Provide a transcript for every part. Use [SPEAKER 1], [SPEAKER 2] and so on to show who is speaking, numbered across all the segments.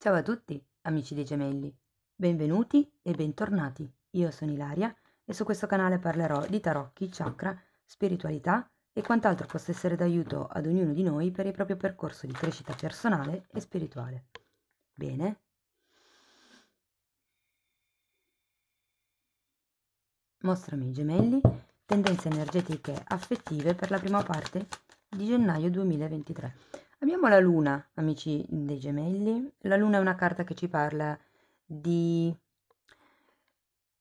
[SPEAKER 1] Ciao a tutti, amici dei gemelli. Benvenuti e bentornati. Io sono Ilaria e su questo canale parlerò di tarocchi, chakra, spiritualità e quant'altro possa essere d'aiuto ad ognuno di noi per il proprio percorso di crescita personale e spirituale. Bene? Mostrami i gemelli, tendenze energetiche affettive per la prima parte di gennaio 2023. Abbiamo la luna, amici dei gemelli. La luna è una carta che ci parla di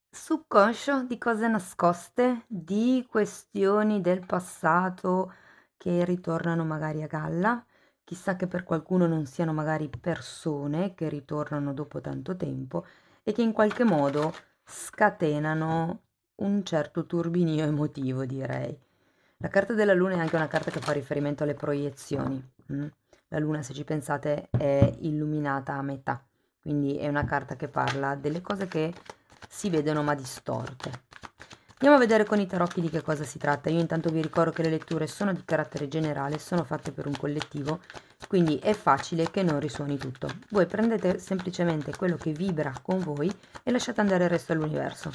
[SPEAKER 1] subconscio, di cose nascoste, di questioni del passato che ritornano magari a galla. Chissà che per qualcuno non siano magari persone che ritornano dopo tanto tempo e che in qualche modo scatenano un certo turbinio emotivo, direi. La carta della luna è anche una carta che fa riferimento alle proiezioni. La luna, se ci pensate, è illuminata a metà, quindi è una carta che parla delle cose che si vedono ma distorte. Andiamo a vedere con i tarocchi di che cosa si tratta. Io intanto vi ricordo che le letture sono di carattere generale, sono fatte per un collettivo, quindi è facile che non risuoni tutto. Voi prendete semplicemente quello che vibra con voi e lasciate andare il resto all'universo.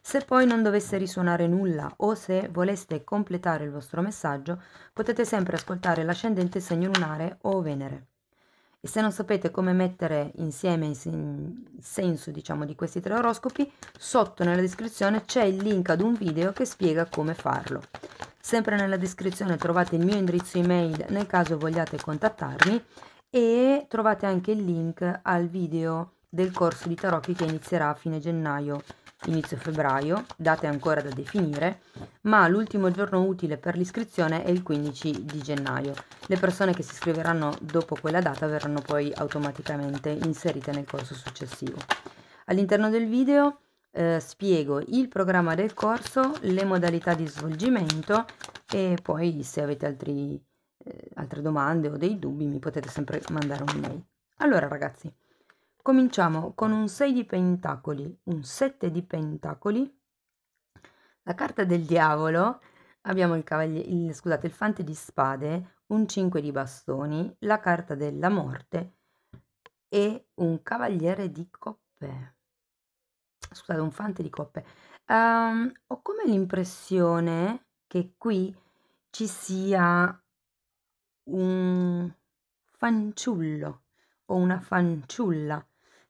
[SPEAKER 1] Se poi non dovesse risuonare nulla o se voleste completare il vostro messaggio, potete sempre ascoltare l'ascendente, segno lunare o Venere. E se non sapete come mettere insieme il senso, diciamo, di questi tre oroscopi, sotto nella descrizione c'è il link ad un video che spiega come farlo. Sempre nella descrizione trovate il mio indirizzo email nel caso vogliate contattarmi e trovate anche il link al video del corso di tarocchi che inizierà a fine gennaio, inizio febbraio, date ancora da definire, ma l'ultimo giorno utile per l'iscrizione è il 15 di gennaio. Le persone che si iscriveranno dopo quella data verranno poi automaticamente inserite nel corso successivo. All'interno del video spiego il programma del corso, le modalità di svolgimento e poi se avete altre domande o dei dubbi mi potete sempre mandare un'email. Allora ragazzi, cominciamo con un 6 di pentacoli, un 7 di pentacoli, la carta del diavolo, abbiamo il fante di spade, un 5 di bastoni, la carta della morte e un cavaliere di coppe. Scusate, un fante di coppe. Ho come l'impressione che qui ci sia un fanciullo o una fanciulla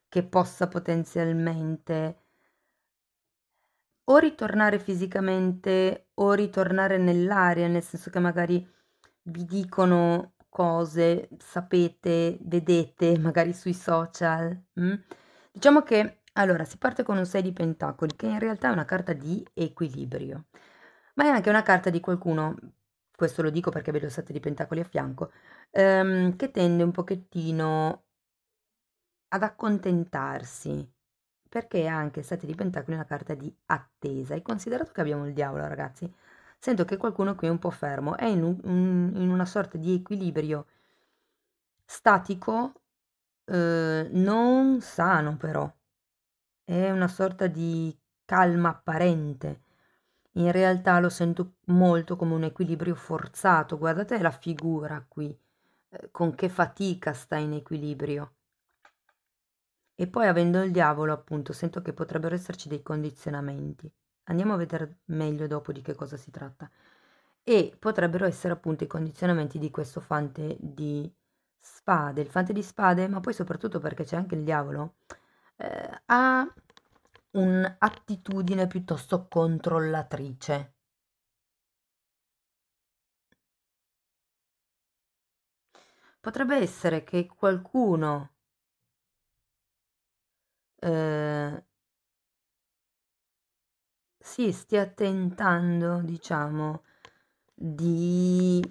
[SPEAKER 1] che possa potenzialmente o ritornare fisicamente o ritornare nell'aria, nel senso che magari vi dicono cose, sapete, vedete magari sui social. Diciamo che allora si parte con un 6 di pentacoli, che in realtà è una carta di equilibrio, ma è anche una carta di qualcuno, questo lo dico perché vedo il 7 di pentacoli a fianco, che tende un pochettino ad accontentarsi, perché anche il 7 di pentacoli è una carta di attesa. E considerato che abbiamo il diavolo, ragazzi, sento che qualcuno qui è un po' fermo, è in una sorta di equilibrio statico, non sano però, è una sorta di calma apparente. In realtà lo sento molto come un equilibrio forzato. Guardate la figura qui, con che fatica sta in equilibrio. E poi avendo il diavolo, appunto, sento che potrebbero esserci dei condizionamenti. Andiamo a vedere meglio dopo di che cosa si tratta. E potrebbero essere appunto i condizionamenti di questo fante di spade. Il fante di spade, ma poi soprattutto perché c'è anche il diavolo, ha un'attitudine piuttosto controllatrice. Potrebbe essere che qualcuno eh, si stia tentando, diciamo, di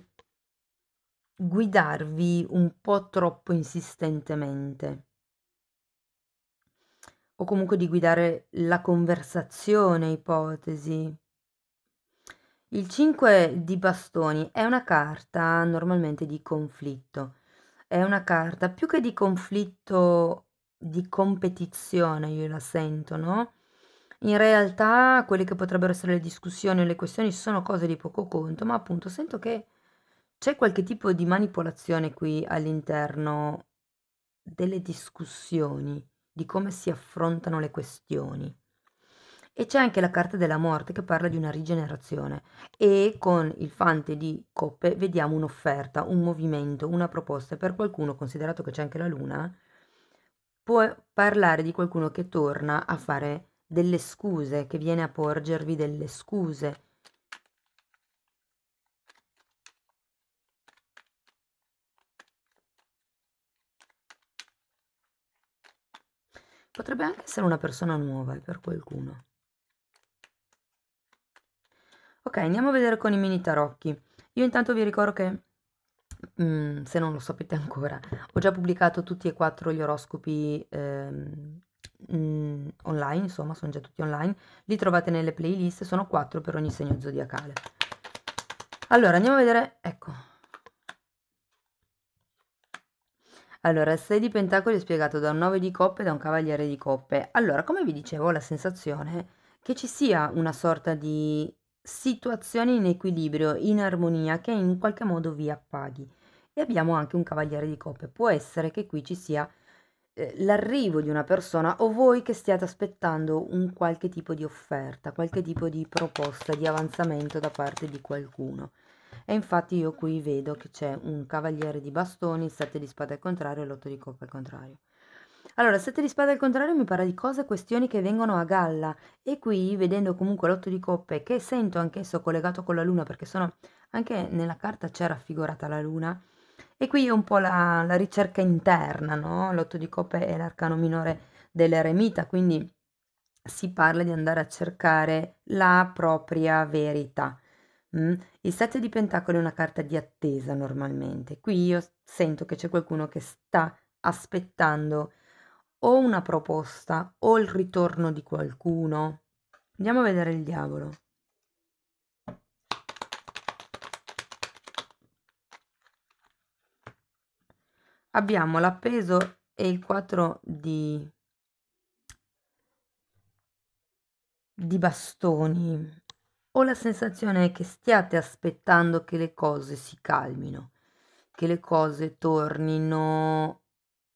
[SPEAKER 1] guidarvi un po' troppo insistentemente o comunque di guidare la conversazione, ipotesi. Il 5 di bastoni è una carta normalmente di conflitto, è una carta più che di conflitto, di competizione, io la sento, no? In realtà quelle che potrebbero essere le discussioni o le questioni sono cose di poco conto, ma appunto sento che c'è qualche tipo di manipolazione qui all'interno delle discussioni, di come si affrontano le questioni. E c'è anche la carta della morte che parla di una rigenerazione e con il fante di coppe vediamo un'offerta, un movimento, una proposta. E per qualcuno, considerato che c'è anche la luna, può parlare di qualcuno che torna a fare delle scuse, che viene a porgervi delle scuse. Potrebbe anche essere una persona nuova per qualcuno. Ok, andiamo a vedere con i mini tarocchi. Io intanto vi ricordo che, se non lo sapete ancora, ho già pubblicato tutti e 4 gli oroscopi online, insomma, sono già tutti online. Li trovate nelle playlist, sono 4 per ogni segno zodiacale. Allora, andiamo a vedere, ecco. Allora, il 6 di pentacoli è spiegato da un 9 di coppe e da un cavaliere di coppe. Allora, come vi dicevo, ho la sensazione che ci sia una sorta di situazione in equilibrio, in armonia, che in qualche modo vi appaghi. E abbiamo anche un cavaliere di coppe. Può essere che qui ci sia l'arrivo di una persona o voi che stiate aspettando un qualche tipo di offerta, qualche tipo di proposta, di avanzamento da parte di qualcuno. E infatti io qui vedo che c'è un cavaliere di bastoni, il 7 di spade al contrario e l'8 di coppe al contrario. Allora, il 7 di spade al contrario mi parla di cose e questioni che vengono a galla e qui, vedendo comunque l'8 di coppe, che sento anch'esso collegato con la luna, perché sono anche nella carta c'è raffigurata la luna, e qui è un po' la ricerca interna, no? L'8 di coppe è l'arcano minore dell'eremita, quindi si parla di andare a cercare la propria verità. Il 7 di pentacoli è una carta di attesa normalmente. Qui io sento che c'è qualcuno che sta aspettando o una proposta o il ritorno di qualcuno. Andiamo a vedere il diavolo. Abbiamo l'appeso e il 4 di bastoni. Ho la sensazione che stiate aspettando che le cose si calmino, che le cose tornino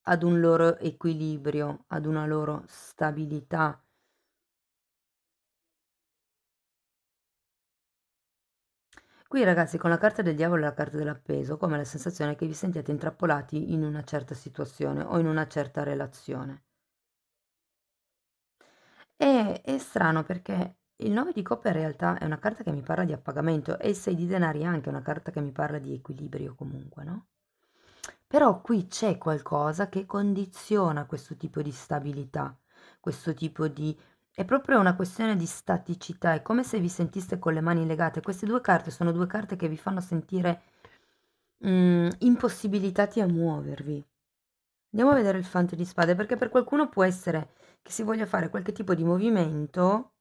[SPEAKER 1] ad un loro equilibrio, ad una loro stabilità. Qui ragazzi, con la carta del diavolo e la carta dell'appeso, ho come la sensazione che vi sentiate intrappolati in una certa situazione o in una certa relazione. È strano perché il 9 di coppe in realtà è una carta che mi parla di appagamento e il 6 di denari è anche una carta che mi parla di equilibrio comunque, no? Però qui c'è qualcosa che condiziona questo tipo di stabilità, questo tipo di... È proprio una questione di staticità, è come se vi sentiste con le mani legate. Queste due carte sono due carte che vi fanno sentire impossibilitati a muovervi. Andiamo a vedere il fante di spade, perché per qualcuno può essere che si voglia fare qualche tipo di movimento.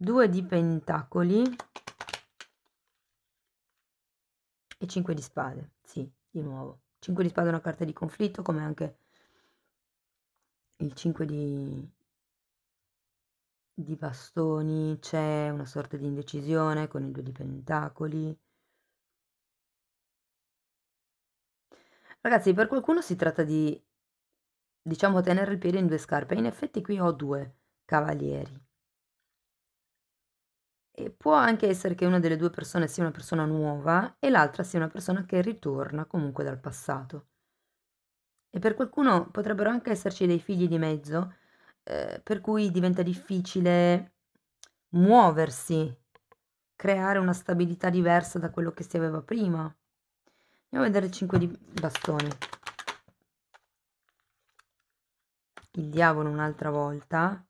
[SPEAKER 1] 2 di pentacoli e 5 di spade. Sì, di nuovo. 5 di spade è una carta di conflitto, come anche il 5 di bastoni. C'è una sorta di indecisione con il 2 di pentacoli. Ragazzi, per qualcuno si tratta di, diciamo, tenere il piede in due scarpe. In effetti qui ho due cavalieri. E può anche essere che una delle due persone sia una persona nuova e l'altra sia una persona che ritorna comunque dal passato. E per qualcuno potrebbero anche esserci dei figli di mezzo, per cui diventa difficile muoversi, creare una stabilità diversa da quello che si aveva prima. Andiamo a vedere il 5 di bastoni. Il diavolo un'altra volta.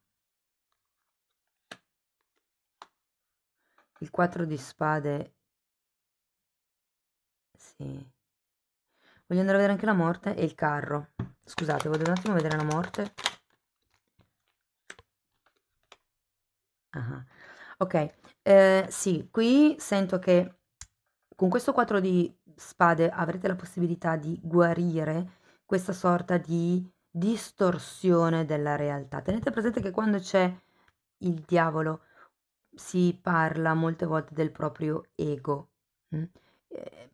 [SPEAKER 1] Il 4 di spade. Sì. Voglio andare a vedere anche la morte e il carro. Scusate, voglio un attimo vedere la morte. Ah, ok, sì, qui sento che con questo 4 di spade avrete la possibilità di guarire questa sorta di distorsione della realtà. Tenete presente che quando c'è il diavolo si parla molte volte del proprio ego. Mm? Eh,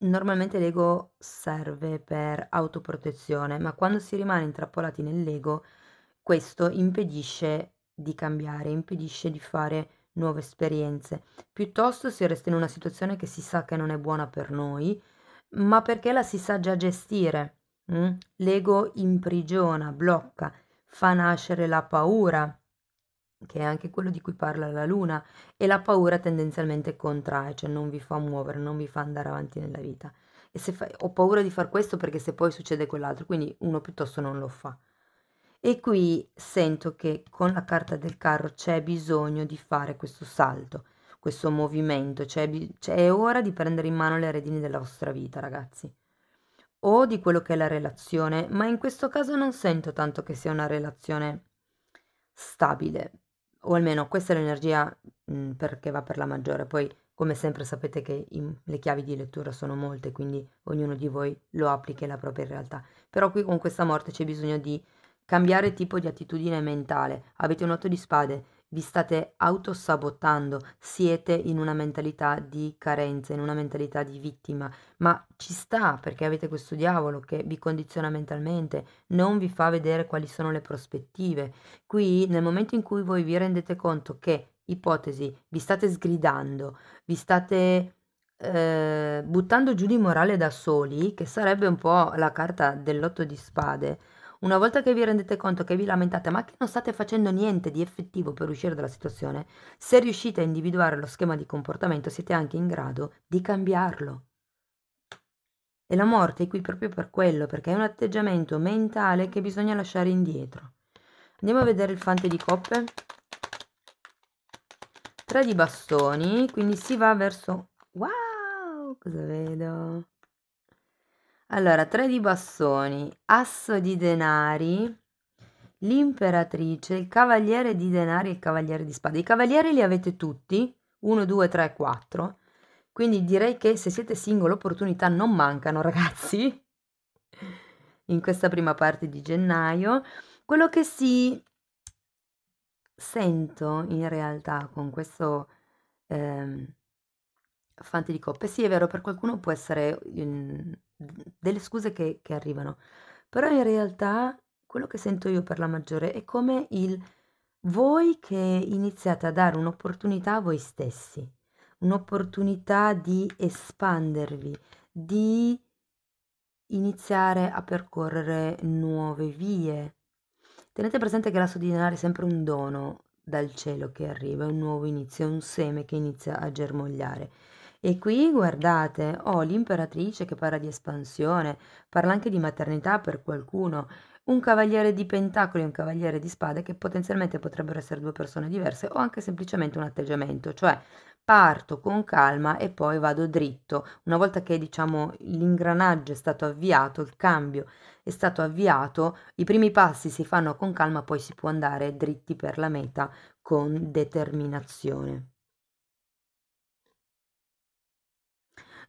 [SPEAKER 1] normalmente l'ego serve per autoprotezione, ma quando si rimane intrappolati nell'ego, questo impedisce di cambiare, impedisce di fare nuove esperienze. Piuttosto si resta in una situazione che si sa che non è buona per noi, ma perché la si sa già gestire. L'ego imprigiona, blocca, fa nascere la paura, che è anche quello di cui parla la luna, e la paura tendenzialmente contrae, cioè non vi fa muovere, non vi fa andare avanti nella vita. E se ho paura di far questo perché se poi succede quell'altro, quindi uno piuttosto non lo fa. E qui sento che con la carta del carro c'è bisogno di fare questo salto, questo movimento, cioè è ora di prendere in mano le redini della vostra vita, ragazzi, o di quello che è la relazione, ma in questo caso non sento tanto che sia una relazione stabile, o almeno questa è l'energia perché va per la maggiore. Poi, come sempre, sapete che le chiavi di lettura sono molte, quindi ognuno di voi lo applica alla propria realtà. Però qui con questa morte c'è bisogno di cambiare tipo di attitudine mentale. Avete un 8 di spade, vi state autosabotando, siete in una mentalità di carenza, in una mentalità di vittima, ma ci sta perché avete questo diavolo che vi condiziona mentalmente, non vi fa vedere quali sono le prospettive. Qui, nel momento in cui voi vi rendete conto che, ipotesi, vi state sgridando, vi state buttando giù di morale da soli, che sarebbe un po' la carta dell'otto di spade, una volta che vi rendete conto che vi lamentate, ma che non state facendo niente di effettivo per uscire dalla situazione, se riuscite a individuare lo schema di comportamento, siete anche in grado di cambiarlo. E la morte è qui proprio per quello, perché è un atteggiamento mentale che bisogna lasciare indietro. Andiamo a vedere il fante di coppe. 3 di bastoni, quindi si va verso... Wow! Cosa vedo? Allora, 3 di bastoni, asso di denari, l'imperatrice, il cavaliere di denari e il cavaliere di spade. I cavalieri li avete tutti, 1, 2, 3, 4. Quindi direi che se siete single opportunità non mancano, ragazzi, in questa prima parte di gennaio. Quello che si sento in realtà con questo ehm, fante di coppe, sì, è vero, per qualcuno può essere delle scuse che arrivano, però in realtà quello che sento io per la maggiore è come il voi che iniziate a dare un'opportunità a voi stessi, un'opportunità di espandervi, di iniziare a percorrere nuove vie. Tenete presente che l'asso di denaro è sempre un dono dal cielo che arriva, è un nuovo inizio, è un seme che inizia a germogliare. E qui guardate, ho l'imperatrice che parla di espansione, parla anche di maternità per qualcuno, un cavaliere di pentacoli e un cavaliere di spade che potenzialmente potrebbero essere due persone diverse o anche semplicemente un atteggiamento, cioè parto con calma e poi vado dritto. Una volta che diciamo l'ingranaggio è stato avviato, il cambio è stato avviato, i primi passi si fanno con calma, poi si può andare dritti per la meta con determinazione.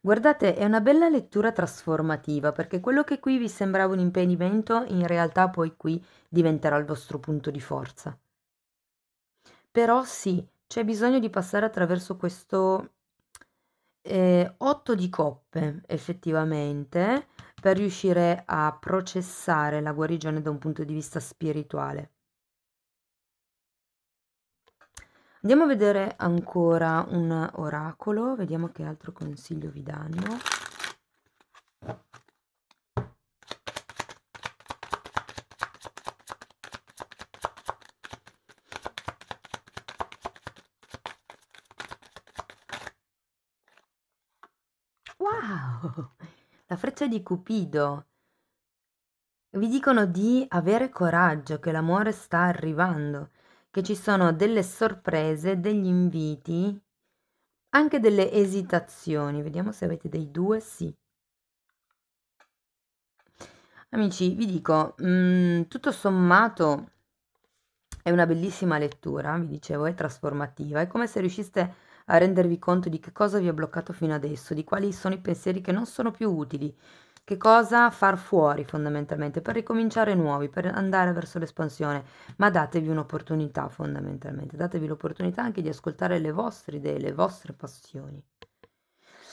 [SPEAKER 1] Guardate, è una bella lettura trasformativa perché quello che qui vi sembrava un impedimento, in realtà poi qui diventerà il vostro punto di forza. Però sì, c'è bisogno di passare attraverso questo 8 di coppe effettivamente per riuscire a processare la guarigione da un punto di vista spirituale. Andiamo a vedere ancora un oracolo, vediamo che altro consiglio vi danno. Wow! La freccia di Cupido. Vi dicono di avere coraggio, che l'amore sta arrivando, che ci sono delle sorprese, degli inviti, anche delle esitazioni. Vediamo se avete dei due, sì. Amici, vi dico, tutto sommato è una bellissima lettura, vi dicevo, è trasformativa. È come se riusciste a rendervi conto di che cosa vi ha bloccato fino adesso, di quali sono i pensieri che non sono più utili, che cosa far fuori fondamentalmente per ricominciare nuovi, per andare verso l'espansione. Ma datevi un'opportunità fondamentalmente, datevi l'opportunità anche di ascoltare le vostre idee, le vostre passioni.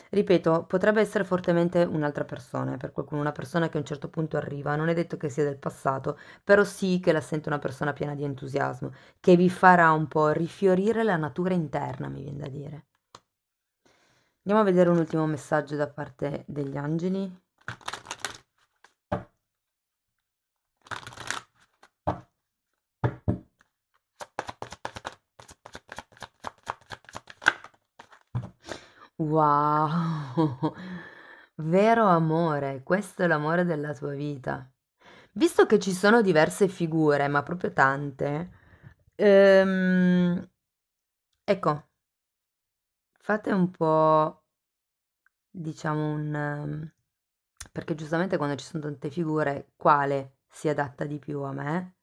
[SPEAKER 1] Ripeto, potrebbe essere fortemente un'altra persona, per qualcuno, una persona che a un certo punto arriva, non è detto che sia del passato, però sì che la sento una persona piena di entusiasmo, che vi farà un po' rifiorire la natura interna, mi viene da dire. Andiamo a vedere un ultimo messaggio da parte degli angeli. Wow, vero amore, questo è l'amore della tua vita. Visto che ci sono diverse figure, ma proprio tante, ecco, fate un po', diciamo, perché giustamente quando ci sono tante figure, quale si adatta di più a me?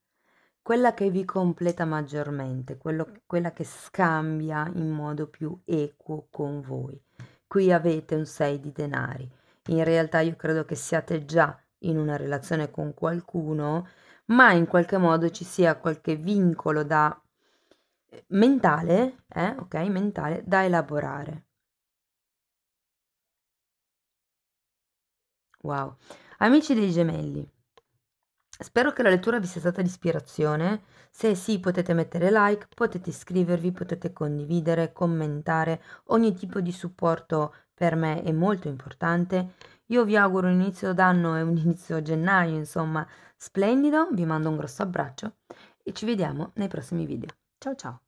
[SPEAKER 1] Quella che vi completa maggiormente, quella che scambia in modo più equo con voi. Qui avete un 6 di denari. In realtà io credo che siate già in una relazione con qualcuno, ma in qualche modo ci sia qualche vincolo da mentale, ok, mentale da elaborare. Wow. Amici dei gemelli, spero che la lettura vi sia stata di ispirazione. Se sì, potete mettere like, potete iscrivervi, potete condividere, commentare. Ogni tipo di supporto per me è molto importante. Io vi auguro un inizio d'anno e un inizio gennaio, insomma, splendido. Vi mando un grosso abbraccio e ci vediamo nei prossimi video. Ciao ciao!